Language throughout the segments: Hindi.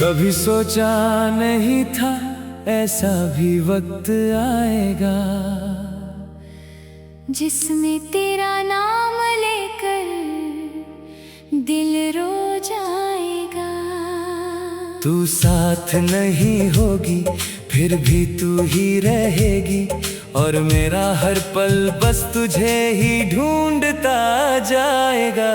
कभी सोचा नहीं था ऐसा भी वक्त आएगा जिसमें तेरा नाम लेकर दिल रो जाएगा। तू साथ नहीं होगी फिर भी तू ही रहेगी, और मेरा हर पल बस तुझे ही ढूंढता जाएगा।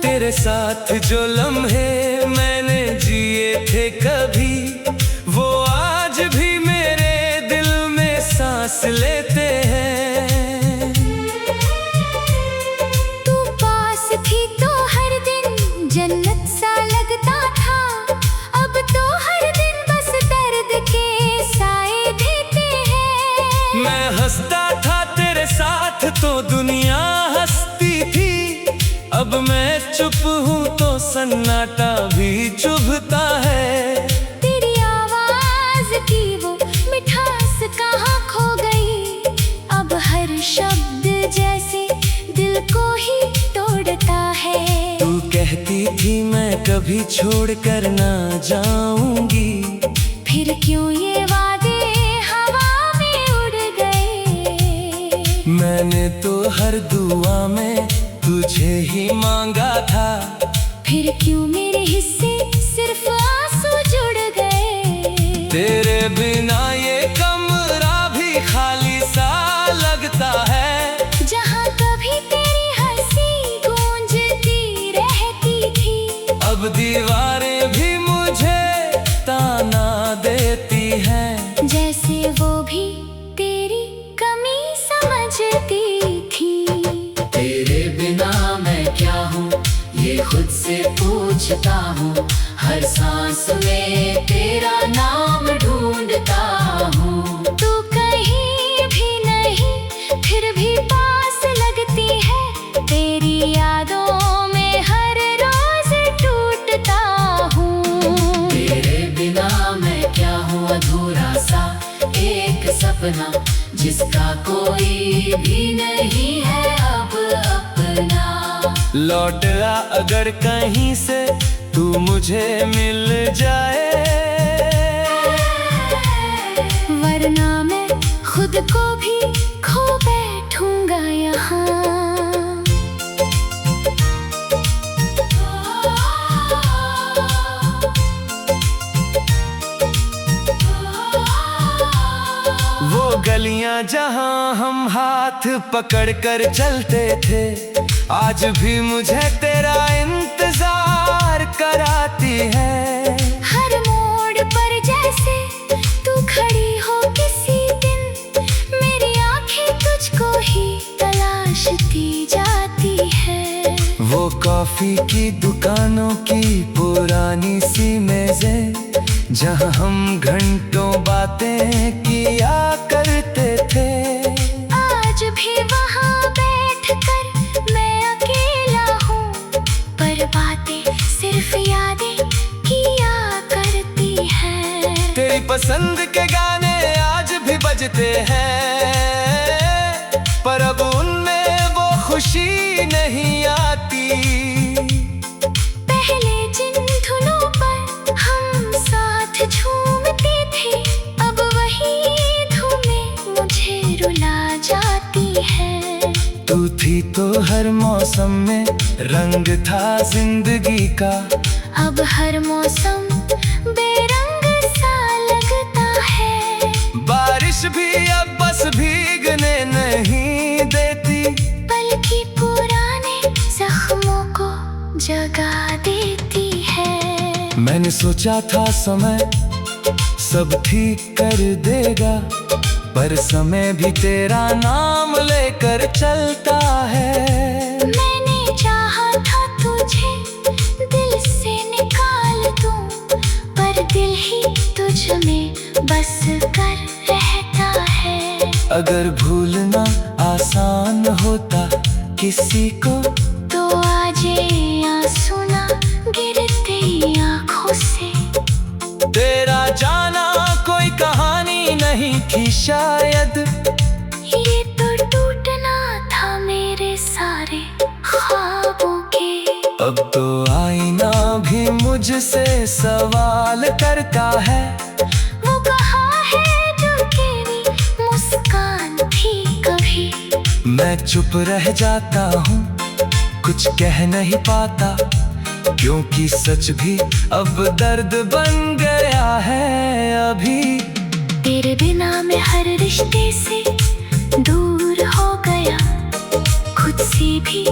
तेरे साथ जो लम्हे मैंने जिए थे कभी, वो आज भी मेरे दिल में सांस लेते हैं। तू पास थी तो हर दिन जन्नत सा लगता था, अब तो हर दिन बस दर्द के साए देते हैं। मैं हंसता था तेरे साथ तो दुनिया हंसती थी, अब मैं चुप हूँ तो सन्नाटा भी चुभता है। तेरी आवाज की वो मिठास कहाँ खो गई, अब हर शब्द जैसे दिल को ही तोड़ता है। तू कहती थी मैं कभी छोड़ कर ना जाऊंगी, फिर क्यों ये वादे हवा में उड़ गए। मैंने तो हर दुआ में तुझे ही मांगा था, फिर क्यों मेरे हिस्से सिर्फ आंसू जुड़ गए। तेरे बिना ये कमरा भी खाली सा लगता है, जहाँ कभी तेरी हंसी गूंजती रहती थी, अब दीवारें भी मुझे ताना देती हैं। जैसे वो भी तेरी कमी समझती थी। तेरे बिना मैं क्या हूँ ये खुद से पूछता हूँ, हर सांस में तेरा नाम ढूंढता हूँ। तू कहीं भी नहीं फिर भी पास लगती है, तेरी यादों में हर रोज टूटता हूँ। तेरे बिना मैं क्या हूँ अधूरा सा एक सपना, जिसका कोई भी नहीं है अब अपना। लौट आ अगर कहीं से तू मुझे मिल जाए, वरना मैं खुद को भी खो बैठूंगा यहाँ। वो गलियां जहां हम हाथ पकड़ कर चलते थे, आज भी मुझे तेरा इंतजार कराती है। हर मोड़ पर जैसे तू खड़ी हो किसी दिन, मेरी आंखें तुझको ही तलाशती जाती है। वो कॉफी की दुकानों की पुरानी सी मेजें, जहां हम घंटों बातें किया करते थे, आज भी वहाँ बैठकर मैं अकेला हूँ, पर बातें सिर्फ यादें किया करती हैं। तेरी पसंद के गाने आज भी बजते हैं, पर अब उनमें वो खुशी नहीं आती। पहले जिन धुनों पर हम साथ झूमते थे, अब वही धुनें मुझे रुला जाती है। तू थी तो हर मौसम में रंग था जिंदगी का, अब हर मौसम बेरंग सा लगता है। बारिश भी अब बस भीगने नहीं देती, बल्कि पुराने जख्मों को जगा देती है। मैंने सोचा था समय सब ठीक कर देगा, पर समय भी तेरा नाम लेकर चलता है। मैंने चाहा था तुझे दिल से निकाल दूं, पर दिल ही तुझ में बस कर रहता है। अगर भूलना आसान होता किसी को, तो आज आंसू ना गिरते आँखों से। नहीं थी शायद। ये तो टूटना था मेरे सारे ख्वाबों के। अब तो आईना भी मुझसे सवाल करता है। वो कहाँ है जो तेरी मुस्कान थी कभी। मैं चुप रह जाता हूँ, कुछ कह नहीं पाता, क्योंकि सच भी अब दर्द बन गया है अभी। तेरे बिना मैं हर रिश्ते से दूर हो गया, खुद से भी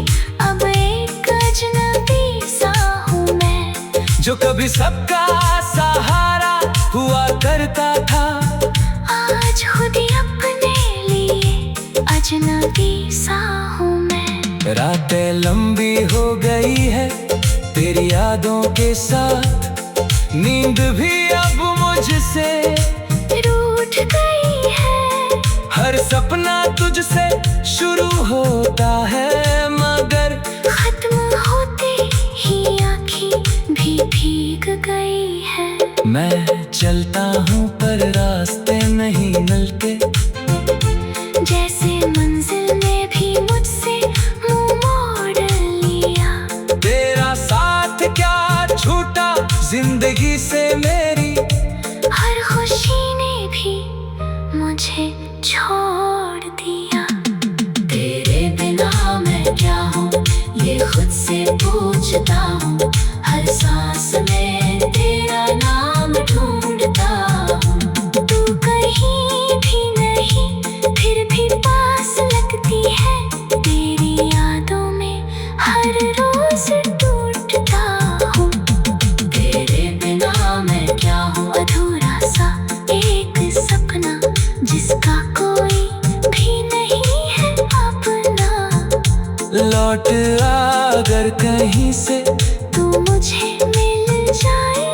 अब एक अजनबी सा हूँ मैं। जो कभी सबका सहारा हुआ करता था, आज खुद ही अपने लिए अजनबी सा हूँ मैं। रातें लंबी हो गई है तेरी यादों के साथ, नींद भी अब मुझसे रूठ गई है। हर सपना तुझसे शुरू होता है, मगर खत्म होते ही आँखें भी भीग गई है। मैं चलता हूँ पर रास्ते नहीं मिलते, जैसे मंजिल ने भी मुझसे मुंह मोड़ लिया। तेरा साथ क्या छूटा जिंदगी से मेरी, हर खुशी ने भी मुझे छोड़ दिया। तेरे बिना मैं क्या हूँ ये खुद से पूछता हूँ, हर सांस में तेरा नाम ढूंढता हूँ। तू कहीं भी नहीं फिर भी पास लगती है, तेरी यादों में हर रोज टूटता हूँ। तेरे बिना मैं क्या हूँ अधूरा सा एक सपना, जिसका कोई भी नहीं है अपना। लौट आ अगर कहीं से तू मुझे मिल जाए,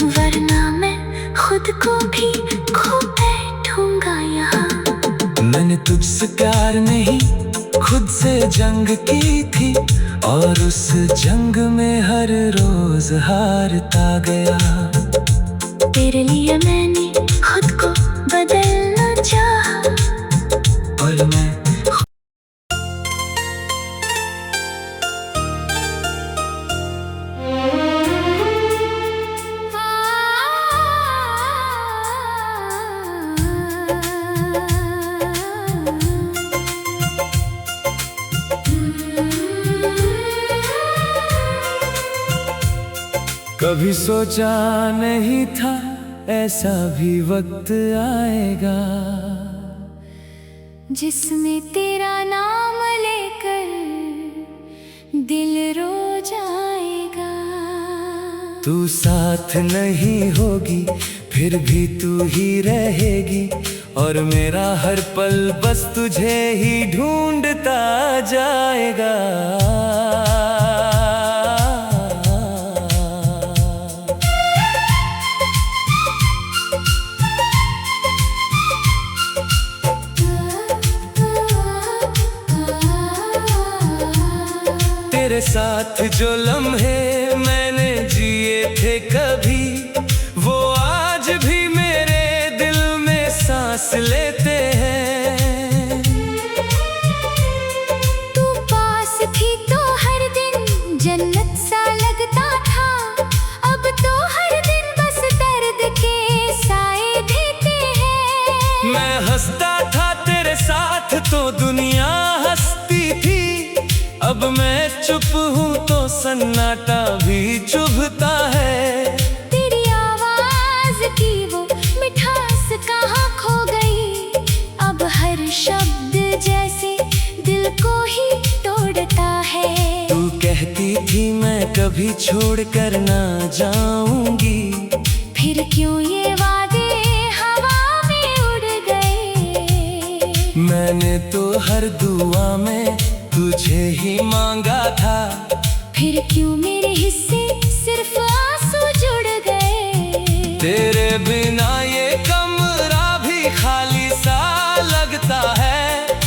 वरना मैं खुद को भी खो बैठूंगा यहाँ। मैंने तुझसे प्यार नहीं खुद से जंग की थी, और उस जंग में हर रोज हारता गया। तेरे लिए मैंने खुद को बदलना चाहा, पर मैं कभी सोचा नहीं था ऐसा भी वक्त आएगा, जिसमें तेरा नाम लेकर दिल रो जाएगा। तू साथ नहीं होगी फिर भी तू ही रहेगी, और मेरा हर पल बस तुझे ही ढूंढता जाएगा। तेरे साथ जो लम्हे मैंने जिए थे कभी, वो आज भी मेरे दिल में सांस लेते हैं। तू पास थी तो हर दिन जन्नत सा लगता था, अब तो हर दिन बस दर्द के साए देते हैं। मैं हंसता था तेरे साथ तो दुनिया हंसती थी, अब मैं चुप हूँ तो सन्नाटा भी चुभता है। तेरी आवाज की वो मिठास कहाँ खो गई, अब हर शब्द जैसे दिल को ही तोड़ता है। तू कहती थी मैं कभी छोड़ कर ना जाऊंगी, फिर क्यों ये वादे हवा में उड़ गए। मैंने तो हर दुआ में तुझे ही मांगा था, फिर क्यों मेरे हिस्से सिर्फ आंसू जुड़ गए। तेरे बिना ये कमरा भी खाली सा लगता है,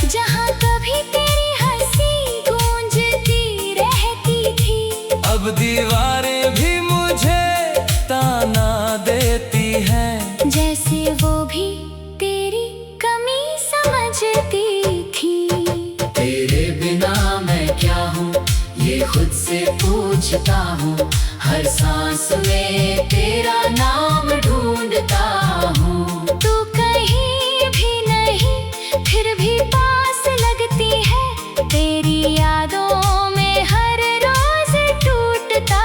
जहाँ कभी तेरी हंसी गूंजती रहती थी, अब दीवारें भी मुझे ताना देती हैं। जैसे वो भी पूछता हूँ, हर सांस में तेरा नाम ढूंढता हूँ। तू कहीं भी नहीं फिर भी पास लगती है, तेरी यादों में हर रोज टूटता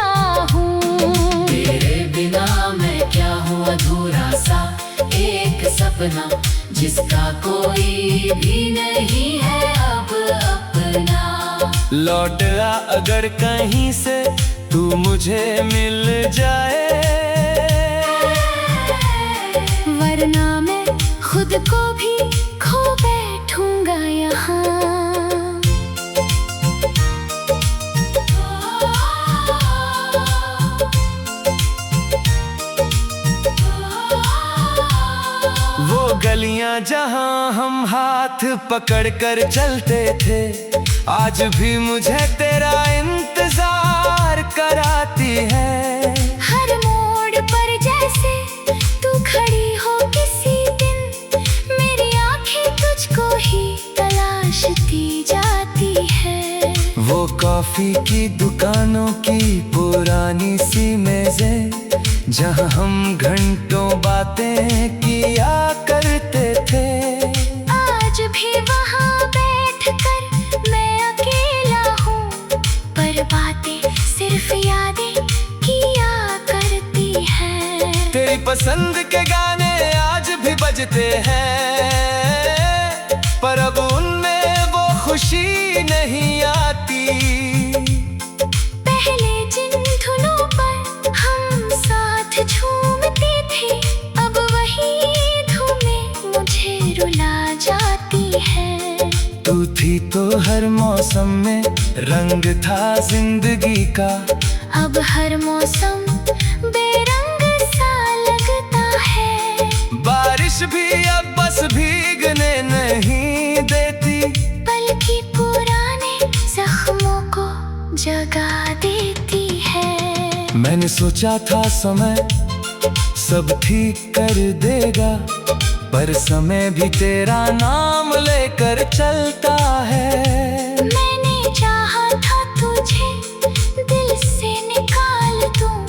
हूँ। तेरे बिना मैं क्या हूँ, अधूरा सा एक सपना, जिसका कोई भी नहीं है अब अपना। लौट आ अगर कहीं से तू मुझे मिल जाए, वरना मैं खुद को भी खो बैठूंगा यहाँ। वो गलियां जहां हम हाथ पकड़ कर चलते थे, आज भी मुझे तेरा इंतजार कराती है। हर मोड़ पर जैसे तू खड़ी हो किसी दिन, मेरी आंखें तुझको ही तलाशती जाती है। वो कॉफी की दुकानों की पुरानी सी मेजें, जहां हम घंटों बातें किया करते थे, आज भी वहाँ बैठकर मैं अकेला हूँ, पर बातें सिर्फ यादें किया करती हैं। तेरी पसंद के गाने आज भी बजते हैं, पर अब उनमें वो खुशी नहीं आती। पहले जिन धुनों पर हम साथ झूमते थे, अब वही धुनें मुझे रुला जाती है। तू थी तो हर मौसम में रंग था जिंदगी का, अब हर मौसम बेरंग सा लगता है। बारिश भी अब बस भीगने नहीं देती, बल्कि पुराने जख्मों को जगा देती है। मैंने सोचा था समय सब ठीक कर देगा, पर समय भी तेरा नाम लेकर चलता है। मैंने चाहा था तुझे दिल से निकाल दूं,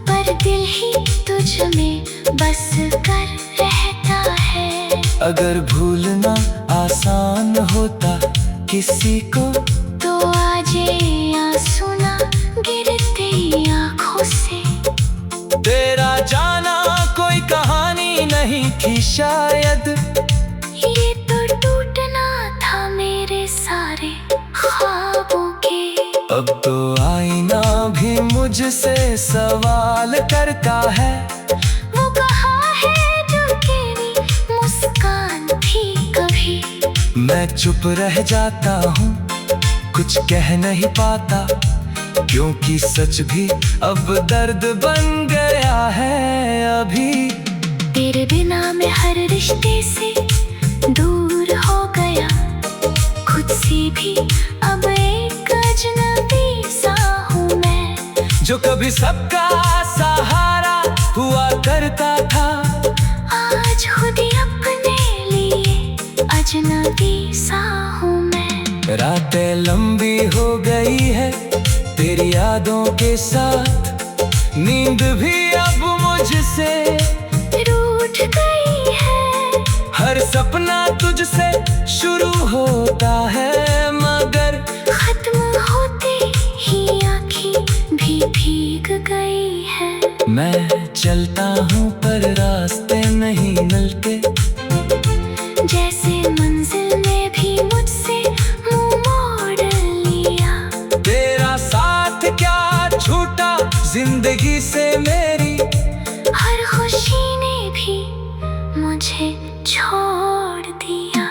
पर दिल ही तुझ में बस कर रहता है। अगर भूलना आसान होता किसी को, तो आज ये आंसू ना गिरते आँखों से। तेरा जाना कोई कहानी नहीं थी शायद, ये तो टूटना था मेरे सारे ख्वाबों के। अब तो आईना भी मुझसे सवाल करता है, वो कहाँ है जो तेरी मुस्कान थी कभी। मैं चुप रह जाता हूँ, कुछ कह नहीं पाता, क्योंकि सच भी अब दर्द बन गया है अभी। तेरे बिना मैं हर रिश्ते से दूर हो गया, खुद से भी अब एक अजनबी सा हूँ मैं। जो कभी सबका सहारा हुआ करता था, आज खुद ही अपने लिए अजनबी सा हूँ मैं। रातें लंबी हो गई है तेरी यादों के साथ, नींद भी अब मुझसे रूठ गई है। हर सपना तुझसे शुरू होता है, मगर खत्म होते ही आँखें भी भीग गई है। मैं चलता हूँ पर रास्ते नहीं मिलते, जैसे मंजिल ने भी मुझसे मुंह मोड़ लिया। तेरा साथ क्या छूटा जिंदगी से मेरी, हर खुशी ने भी मुझे छोड़ दिया।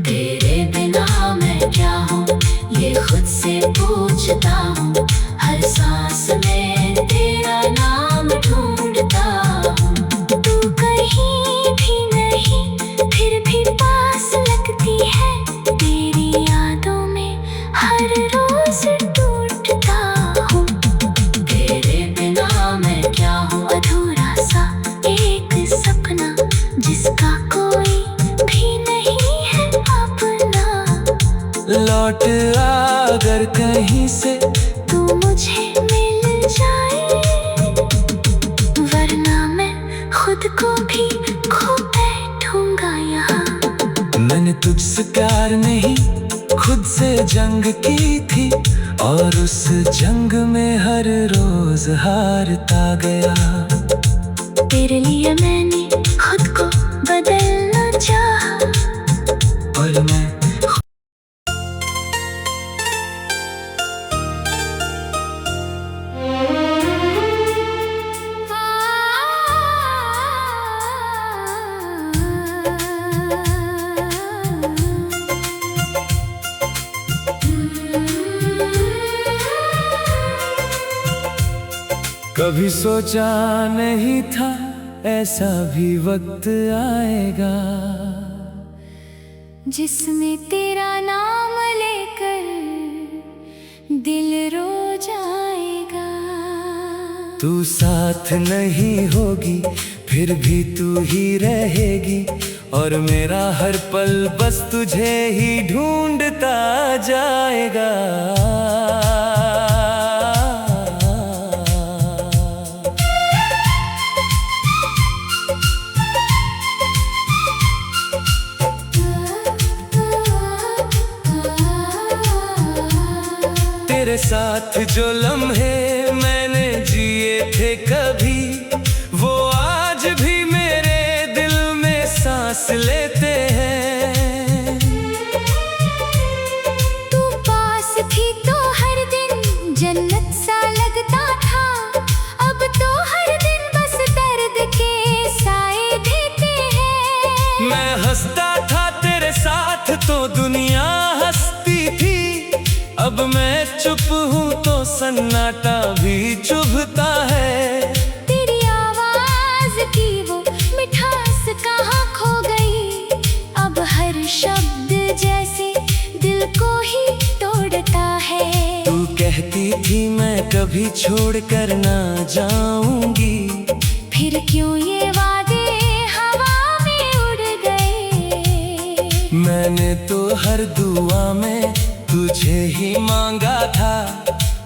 तेरे बिना मैं क्या हूँ, ये खुद से पूछता हूँ, हर सांस में तेरा नाम ढूंढता हूँ। तू कहीं भी नहीं फिर भी पास लगती है, तेरी यादों में हर रोज टूटता हूँ। तेरे बिना मैं क्या हूँ, अधूरा सा एक सपना, जिसका कोई भी नहीं है अपना। लौट आ अगर कहीं से तू मुझे जाए, वरना मैं खुद को भी खो बैठूंगा यहाँ। मैंने तुझसे प्यार नहीं खुद से जंग की थी, और उस जंग में हर रोज हारता गया। तेरे लिए मैंने खुद को बदलना चाहा, और मैं कभी सोचा नहीं था ऐसा भी वक्त आएगा, जिसमें तेरा नाम लेकर दिल रो जाएगा। तू साथ नहीं होगी फिर भी तू ही रहेगी, और मेरा हर पल बस तुझे ही ढूंढता जाएगा। तेरे साथ जो लम्हे मैंने जिए थे कभी, वो आज भी मेरे दिल में सांस लेते हैं। तू पास थी तो हर दिन जन्नत सा लगता था, अब तो हर दिन बस दर्द के साए देते हैं। मैं हंसता था तेरे साथ तो दुनिया हंसती थी, अब मैं चुप हूँ तो सन्नाटा भी चुभता है। तेरी आवाज की वो मिठास कहाँ खो गई, अब हर शब्द जैसे दिल को ही तोड़ता है। तू कहती थी मैं कभी छोड़ कर ना जाऊंगी, फिर क्यों ये वादे हवा में उड़ गए। मैंने तो हर दुआ में तुझे ही मांगा था,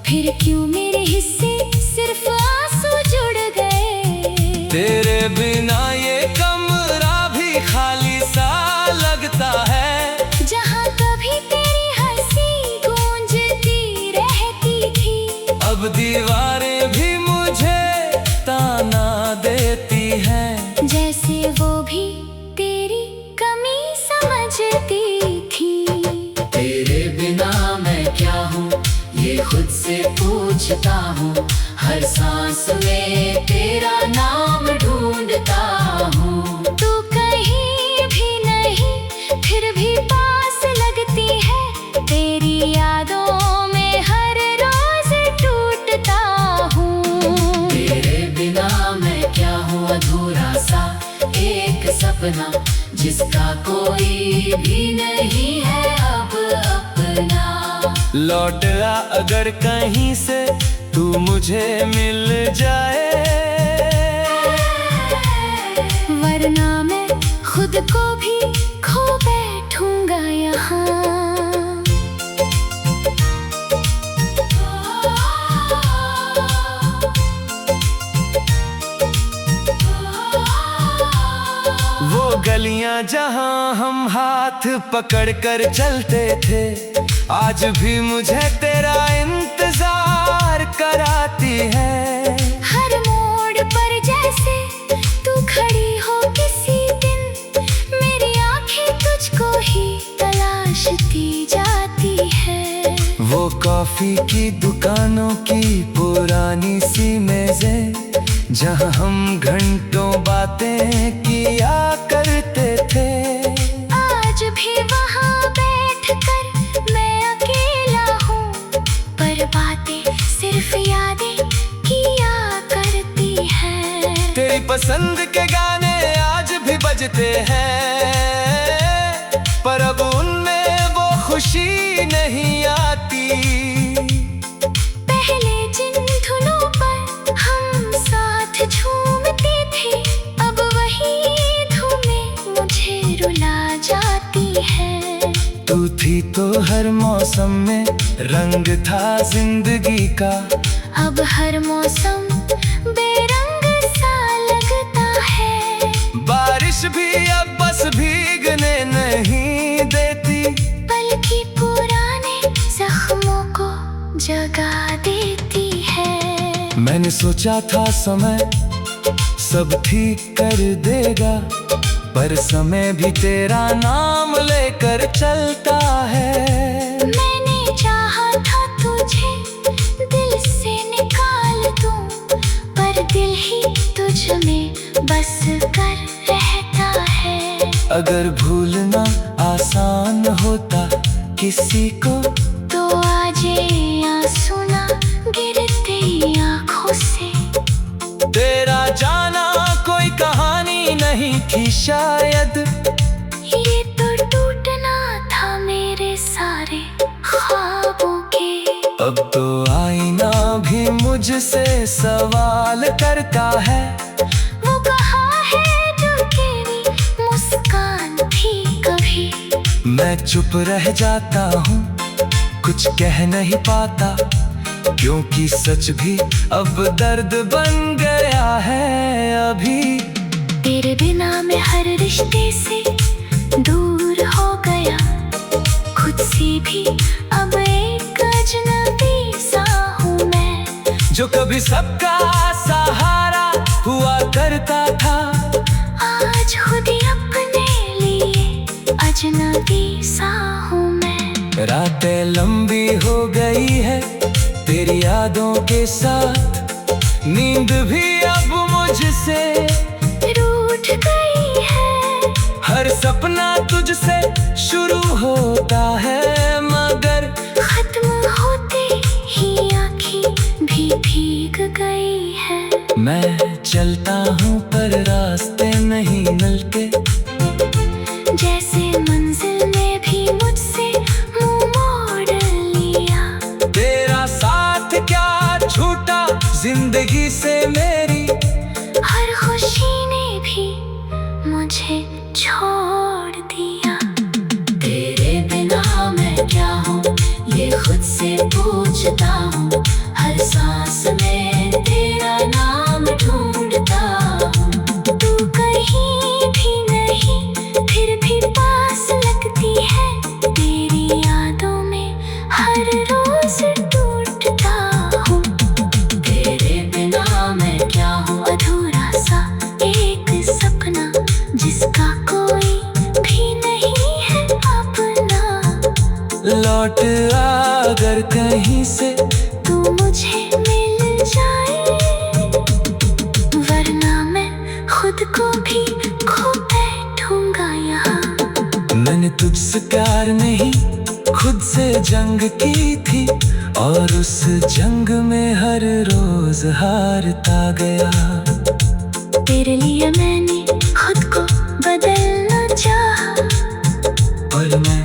फिर क्यों मेरे हिस्से सिर्फ आंसू जुड़ गए। तेरे बिना ये कमरा भी खाली सा लगता है, जहाँ कभी तेरी हंसी गूंजती रहती थी, अब दीवारें भी मुझे ताना देती हैं। जैसे वो भी तेरी कमी समझती थी। तेरे बिना मैं क्या हूँ ये खुद से पूछता हूँ, हर सांस में तेरा नाम ढूंढता हूँ। तू कहीं भी नहीं फिर भी पास लगती है, तेरी यादों में हर रोज टूटता हूँ। तेरे बिना मैं क्या हूँ अधूरा सा एक सपना, जिसका कोई भी नहीं है अब अपना। लौट आ अगर कहीं से तू मुझे मिल जाए, वरना मैं खुद को भी खो बैठूंगा यहाँ। वो गलियां जहां हम हाथ पकड़ कर चलते थे, आज भी मुझे तेरा इंतजार कराती है। हर मोड़ पर जैसे तू खड़ी हो किसी दिन, मेरी आंखें तुझको ही तलाशती जाती है। वो कॉफी की दुकानों की पुरानी सी मेजें, जहां हम घंटों बातें किया करते थे, आज भी वहाँ बैठकर मैं अकेला हूँ, पर बातें सिर्फ यादें किया करती हैं। तेरी पसंद के गाने आज भी बजते हैं, पर अब उनमें वो खुशी नहीं आती। पहले जिन धुनों पर हम साथ झूमते थे, अब वही धुनें मुझे रुला जाती है। तू थी तो हर मौसम में रंग था जिंदगी का। अब हर मौसम बेरंग सा लगता है। बारिश भी अब बस भीगने नहीं देती, बल्कि पुराने जख्मों को जगा देती है। मैंने सोचा था समय सब ठीक कर देगा, पर समय भी तेरा नाम लेकर चलता है। मैंने चाहा था तुझे दिल से निकाल दूं, पर दिल ही तुझ में बस कर रहता है। अगर भूलना आसान होता किसी को, तो आज ये आंसू ना गिरते आँखों से। तेरा जाना कोई कहानी नहीं थी शायद, ये तो टूटना था मेरे सारे ख्वाबों के। अब तो आईना भी मुझसे सवाल करता है। वो कहाँ है जो तेरी मुस्कान थी कभी। मैं चुप रह जाता हूँ, कुछ कह नहीं पाता, क्योंकि सच भी अब दर्द बन गया है अभी। तेरे बिना मैं हर रिश्ते से दूर हो गया, खुद से भी अब एक अजनबी सा हूँ मैं। जो कभी सबका सहारा हुआ करता था, आज खुद ही अपने लिए अजनबी सा हूँ मैं। रातें लंबी हो गई है तेरी यादों के साथ, नींद भी अब मुझसे रूठ गई है। हर सपना तुझसे शुरू होता है, मगर खत्म होते ही आँखें भी भीग गई है। मैं चलता हूँ पर रास्ते नहीं मिलते, जैसे मंजिल ने भी मुझसे मुंह मोड़ लिया। तेरा साथ क्या छूटा जिंदगी से मेरी, हर खुशी ने भी मुझे छोड़ दिया। तेरे बिना मैं क्या हूँ ये खुद से पूछता हूँ, हर सांस में तेरा नाम ढूंढता हूँ। तू कहीं भी नहीं फिर भी पास लगती है, तेरी यादों में हर रोज टूटता हूँ। तेरे बिना मैं क्या हूँ अधूरा सा एक सपना, जिसका कोई भी नहीं है अपना। लौट आ अगर कहीं से तू मुझे मिल जाए, वरना मैं खुद को भी खो बैठूंगा यहाँ। मैंने तुझसे प्यार नहीं खुद से जंग की थी, और उस जंग में हर रोज हारता गया। तेरे लिए मैंने खुद को बदलना चाहा, और मैं